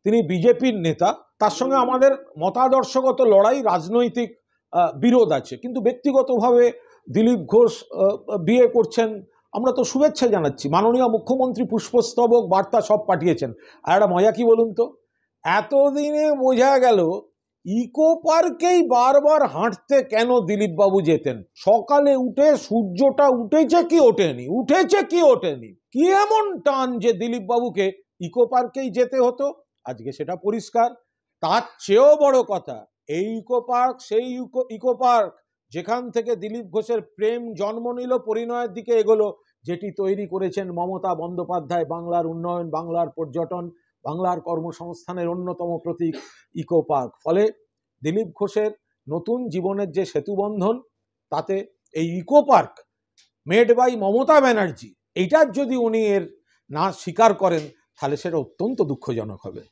তিনি বিজেপির নেতা, তার সঙ্গে আমাদের মতাদর্শগত লড়াই, রাজনৈতিক বিরোধ আছে, কিন্তু ব্যক্তিগতভাবে দিলীপ ঘোষ বিয়ে করছেন, আমরা তো শুভেচ্ছা জানাচ্ছি। মাননীয় মুখ্যমন্ত্রী পুষ্পস্তবক বার্তা সব পাঠিয়েছেন। আর একটা মজা কি বলুন তো, এতদিনে বোঝা গেল ইকো পার্কেই বারবার হাঁটতে কেন দিলীপ বাবু যেতেন। সকালে উঠে সূর্যটা উঠেছে কি ওঠেনি, উঠেছে কি ওঠেনি, কি এমন টান যে দিলীপ বাবুকে ইকো পার্কেই যেতে হতো, আজকে সেটা পরিষ্কার। তার চেয়েও বড় কথা, এই ইকো পার্ক সেই ইকো পার্ক যেখান থেকে দিলীপ ঘোষের প্রেম জন্ম নিল, পরিণয়ের দিকে এগোলো, যেটি তৈরি করেছেন মমতা বন্দ্যোপাধ্যায়। বাংলার উন্নয়ন, বাংলার পর্যটন, বাংলার কর্মসংস্থানের অন্যতম প্রতীক ইকো পার্ক। ফলে দিলীপ ঘোষের নতুন জীবনের যে সেতুবন্ধন, তাতে এই eco park made by Mamata Banerjee, এইটার যদি উনি এর না স্বীকার করেন, তাহলে সেটা অত্যন্ত দুঃখজনক হবে।